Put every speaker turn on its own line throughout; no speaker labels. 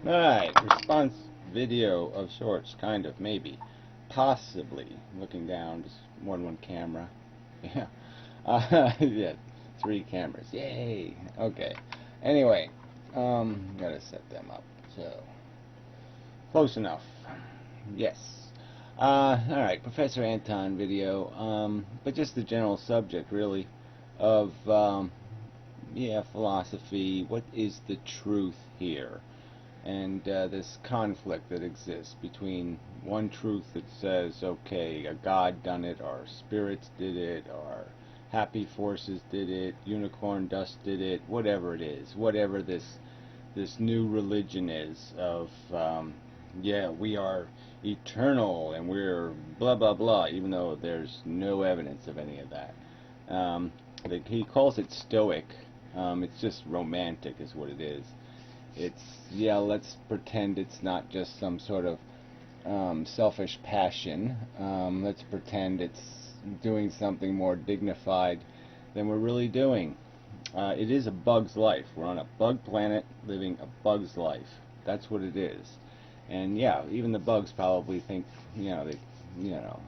Alright, response video of sorts, kind of, maybe. Possibly. Looking down, just more than one camera. Yeah. Yeah, three cameras. Yay! Okay. Anyway, gotta set them up. So, close enough. Yes. Alright, Professor Anton video, but just the general subject, really, of, yeah, philosophy. What is the truth here? And this conflict that exists between one truth that says, okay, a god done it, or spirits did it, or happy forces did it, unicorn dust did it, whatever it is, whatever this new religion is of, yeah, we are eternal and we're blah blah blah, even though there's no evidence of any of that. He calls it stoic. It's just romantic, is what it is. It's, yeah, let's pretend it's not just some sort of selfish passion. Let's pretend it's doing something more dignified than we're really doing. It is a bug's life. We're on a bug planet living a bug's life. That's what it is. And yeah, even the bugs probably think, they,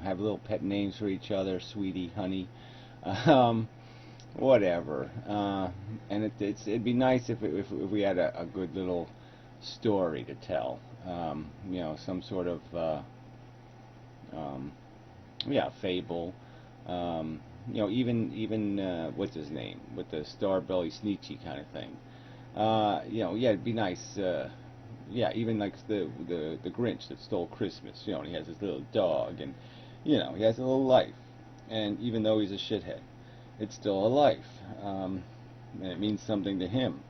have little pet names for each other, sweetie, honey. Um, Whatever. And it'd be nice if we had a good little story to tell. Some sort of yeah, fable. Even what's his name, with the Starbelly Sneetchy kind of thing. Yeah, it'd be nice. Yeah, even like the Grinch that stole Christmas. And he has his little dog, and he has a little life. And even though he's a shithead, it's still a life, and it means something to him.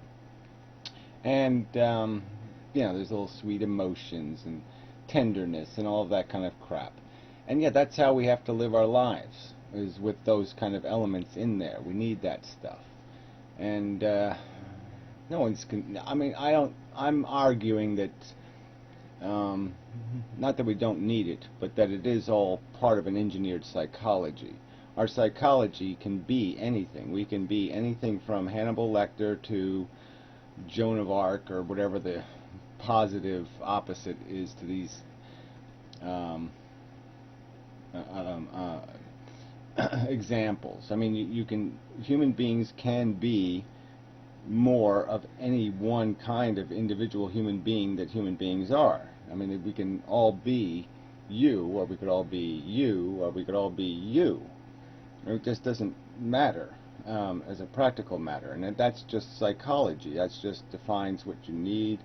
And there's little sweet emotions and tenderness and all of that kind of crap. And yeah, that's how we have to live our lives, is with those kind of elements in there. We need that stuff. And no one's I mean, I'm arguing that not that we don't need it, but that it is all part of an engineered psychology. Our psychology can be anything. We can be anything from Hannibal Lecter to Joan of Arc, or whatever the positive opposite is to these um, examples. I mean, human beings can be more of any one kind of individual human being that human beings are. I mean, we can all be you, or we could all be you, or we could all be you. It just doesn't matter as a practical matter, and that's just psychology. That's just defines what you need,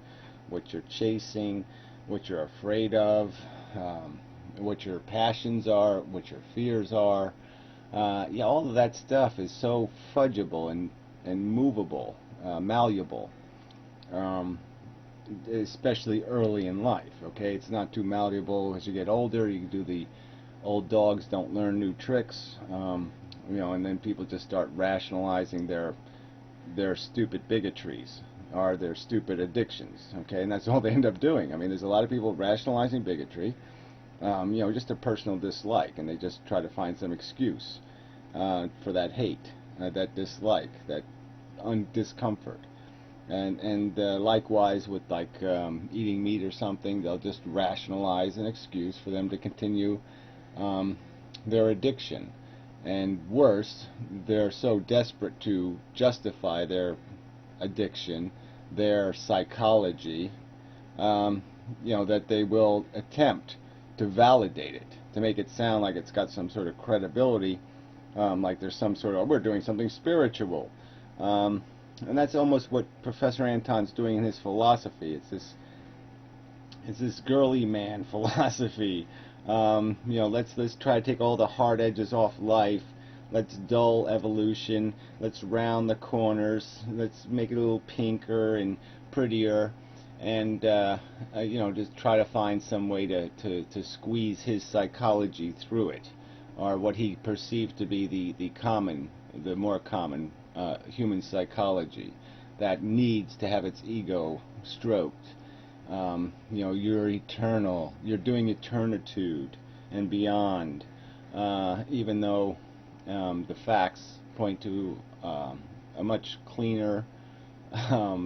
what you're chasing, what you're afraid of, what your passions are, what your fears are. Yeah, all of that stuff is so fudgeable and movable, malleable, especially early in life. Okay, it's not too malleable as you get older. You do the old dogs don't learn new tricks, and then people just start rationalizing their stupid bigotries or their stupid addictions, okay, and that's all they end up doing. I mean, there's a lot of people rationalizing bigotry, just a personal dislike, and they just try to find some excuse for that hate, that dislike, that discomfort. And likewise with like eating meat or something, they'll just rationalize an excuse for them to continue their addiction. And worse, they're so desperate to justify their addiction, their psychology, that they will attempt to validate it, to make it sound like it's got some sort of credibility, like there's some sort of, we're doing something spiritual. And that's almost what Professor Anton's doing in his philosophy. It's this girly man philosophy. Let's try to take all the hard edges off life. Let's dull evolution. Let's round the corners. Let's make it a little pinker and prettier. And just try to find some way to squeeze his psychology through it, or what he perceived to be the more common human psychology that needs to have its ego stroked. You're eternal. You're doing eternitude and beyond, even though the facts point to a much cleaner,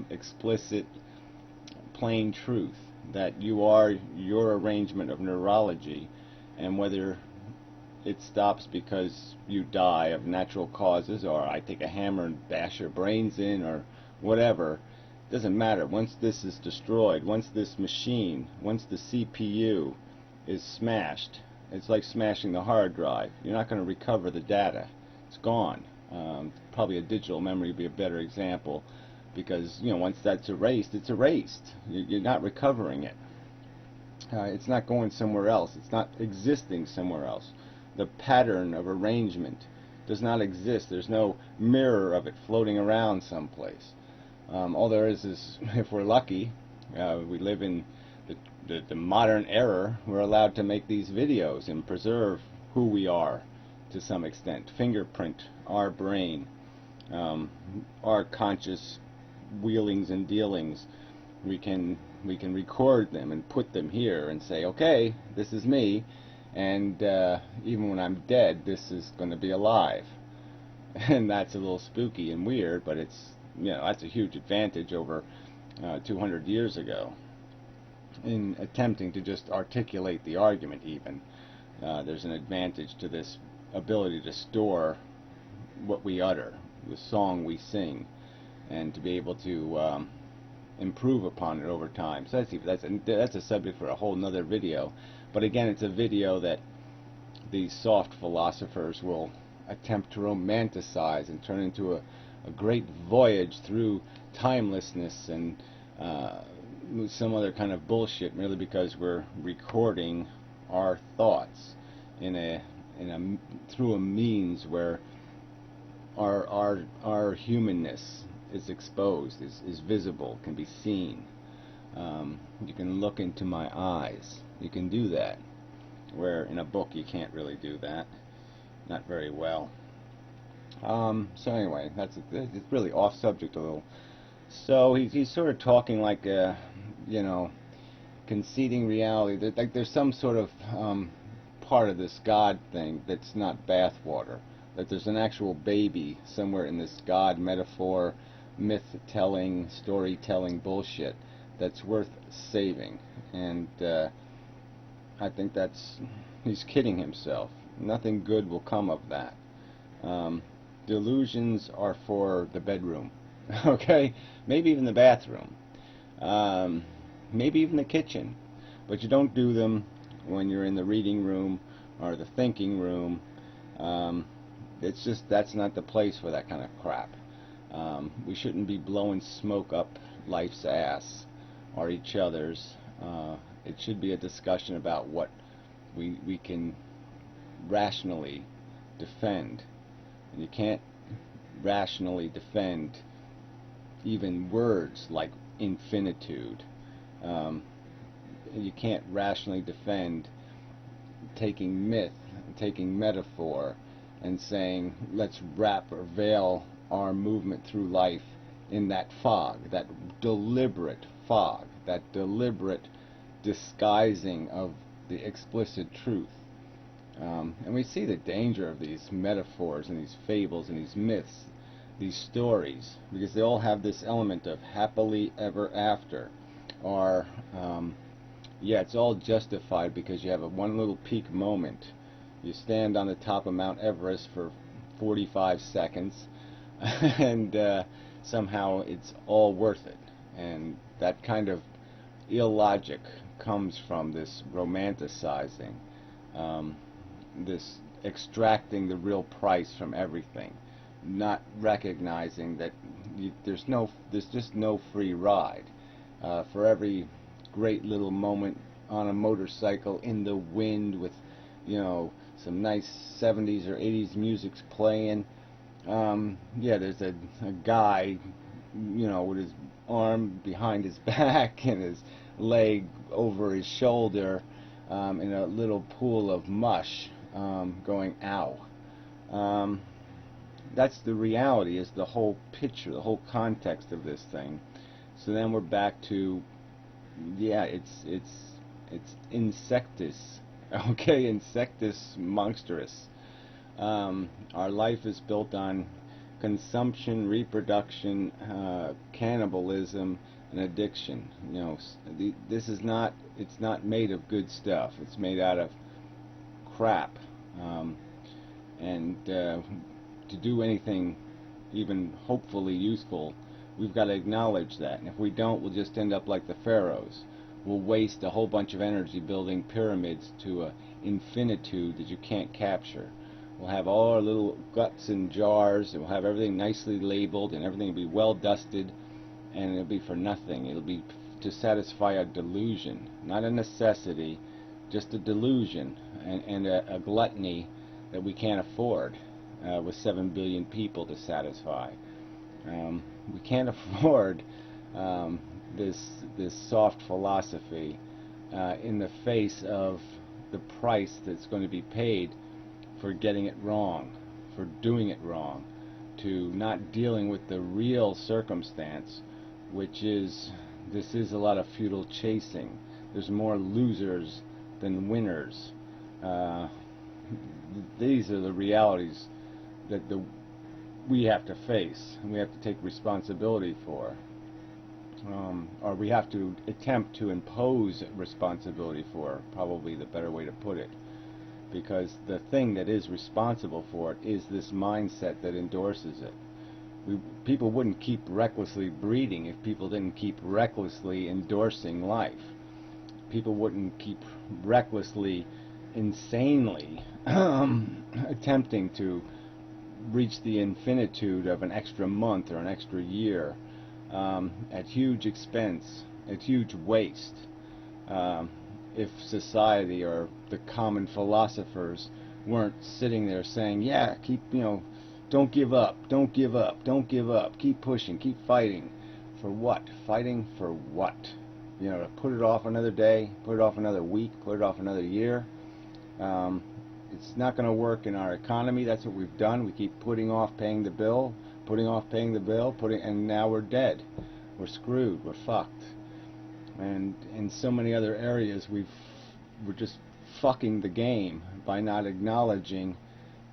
explicit plain truth, that you are your arrangement of neurology, and whether it stops because you die of natural causes, or I take a hammer and bash your brains in, or whatever, doesn't matter. Once this is destroyed, once this machine, once the CPU is smashed, it's like smashing the hard drive. You're not going to recover the data. It's gone. Probably a digital memory would be a better example, because once that's erased, it's erased. You're not recovering it. It's not going somewhere else. It's not existing somewhere else. The pattern of arrangement does not exist. There's no mirror of it floating around someplace. All there is, if we're lucky, we live in the modern era, we're allowed to make these videos and preserve who we are to some extent. Fingerprint our brain, our conscious wheelings and dealings. We can record them and put them here and say, okay, this is me, and even when I'm dead, this is going to be alive. And that's a little spooky and weird, but it's that's a huge advantage over 200 years ago in attempting to just articulate the argument. Even there's an advantage to this ability to store what we utter, the song we sing, and to be able to improve upon it over time. So that's a subject for a whole nother video. But again, it's a video that these soft philosophers will attempt to romanticize and turn into a great voyage through timelessness and some other kind of bullshit, merely because we're recording our thoughts through a means where our humanness is exposed, is visible, can be seen. You can look into my eyes. You can do that, where in a book you can't really do that, not very well. So anyway, it's really off subject a little. So he's sort of talking like conceding reality. Like there's some sort of part of this God thing that's not bathwater. That there's an actual baby somewhere in this God metaphor, myth-telling, storytelling bullshit that's worth saving. And I think he's kidding himself. Nothing good will come of that. Delusions are for the bedroom, okay? Maybe even the bathroom, maybe even the kitchen, but you don't do them when you're in the reading room or the thinking room. It's just, that's not the place for that kind of crap. We shouldn't be blowing smoke up life's ass or each other's. It should be a discussion about what we can rationally defend. And you can't rationally defend even words like infinitude. You can't rationally defend taking myth, taking metaphor, and saying, let's wrap or veil our movement through life in that fog, that deliberate fog, that deliberate disguising of the explicit truth. And we see the danger of these metaphors and these fables and these myths, these stories, because they all have this element of happily ever after, or yeah, it's all justified because you have one little peak moment. You stand on the top of Mount Everest for 45 seconds and somehow it's all worth it. And that kind of illogic comes from this romanticizing, this extracting the real price from everything, not recognizing that there's just no free ride. For every great little moment on a motorcycle in the wind with some nice 70s or 80s music's playing, yeah, there's a guy with his arm behind his back and his leg over his shoulder in a little pool of mush, going ow. That's the reality, is the whole picture, the whole context of this thing. So then we're back to, yeah, it's insectus, okay, insectus monstrous. Our life is built on consumption, reproduction, cannibalism, an addiction. You know, this is not, it's not made of good stuff. It's made out of crap. And to do anything even hopefully useful, we've got to acknowledge that. And if we don't, we'll just end up like the pharaohs. We'll waste a whole bunch of energy building pyramids to a infinitude that you can't capture. We'll have all our little guts in jars, and we'll have everything nicely labeled, and everything will be well dusted, and it'll be for nothing. It'll be to satisfy a delusion, not a necessity, just a delusion, and a gluttony that we can't afford with 7 billion people to satisfy. We can't afford this soft philosophy in the face of the price that's going to be paid for getting it wrong, for doing it wrong, to not dealing with the real circumstance, which is, this is a lot of futile chasing. There's more losers than winners. These are the realities that we have to face, and we have to take responsibility for. Or we have to attempt to impose responsibility for, probably the better way to put it. Because the thing that is responsible for it is this mindset that endorses it. People wouldn't keep recklessly breeding if people didn't keep recklessly endorsing life. People wouldn't keep recklessly, insanely attempting to reach the infinitude of an extra month or an extra year at huge expense, at huge waste. If society or the common philosophers weren't sitting there saying, yeah, keep, you know, don't give up, don't give up, don't give up, keep pushing, keep fighting. For what? Fighting for what? You know, to put it off another day, put it off another week, put it off another year. It's not going to work in our economy. That's what we've done. We keep putting off paying the bill, putting off paying the bill, and now we're dead. We're screwed. We're fucked. And in so many other areas, we're just fucking the game by not acknowledging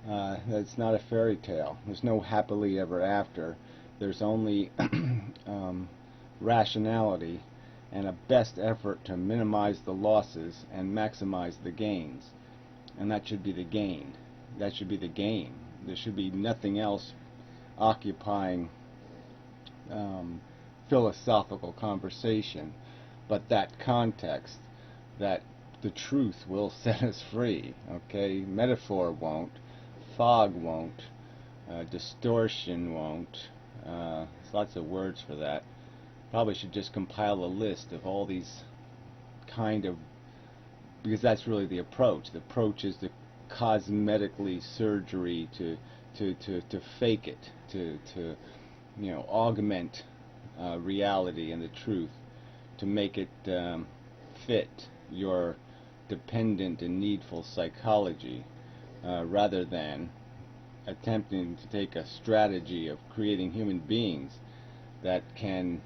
that it's not a fairy tale. There's no happily ever after. There's only rationality and a best effort to minimize the losses and maximize the gains. And that should be the gain. That should be the game. There should be nothing else occupying philosophical conversation but that context, that the truth will set us free. Okay, metaphor won't, fog won't, distortion won't. There's lots of words for that. Probably should just compile a list of all these kind of, because that's really the approach. The approach is the cosmetically surgery to fake it, to you know, augment reality and the truth, to make it fit your dependent and needful psychology, rather than attempting to take a strategy of creating human beings that can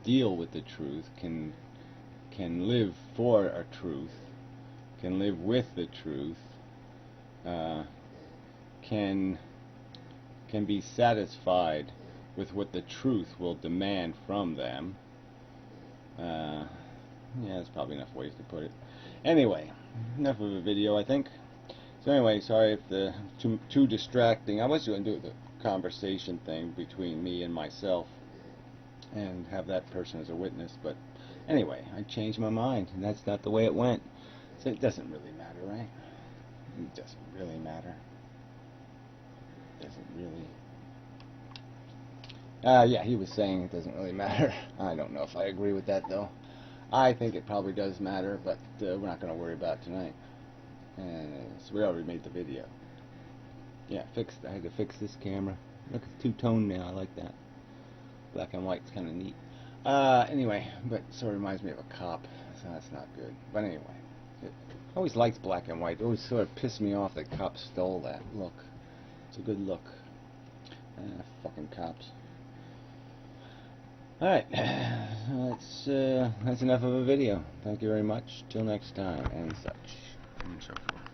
deal with the truth, can live for a truth, can live with the truth, can be satisfied with what the truth will demand from them. Yeah, that's probably enough ways to put it. Anyway, enough of a video, I think. So anyway, sorry if the too distracting. I was going to do the conversation thing between me and myself and have that person as a witness, but anyway, I changed my mind, and that's not the way it went. So it doesn't really matter, right? It doesn't really matter. It doesn't really. Yeah, he was saying it doesn't really matter. I don't know if I agree with that, though. I think it probably does matter, but we're not going to worry about it tonight. So we already made the video. Yeah, I had to fix this camera. Look, it's two-tone now. I like that. Black and white's kind of neat. Anyway, but it sort of reminds me of a cop, so that's not good. But anyway, I always liked black and white. It always sort of pissed me off that cops stole that look. It's a good look. Fucking cops. Alright, that's enough of a video. Thank you very much. Till next time, and such, and so forth.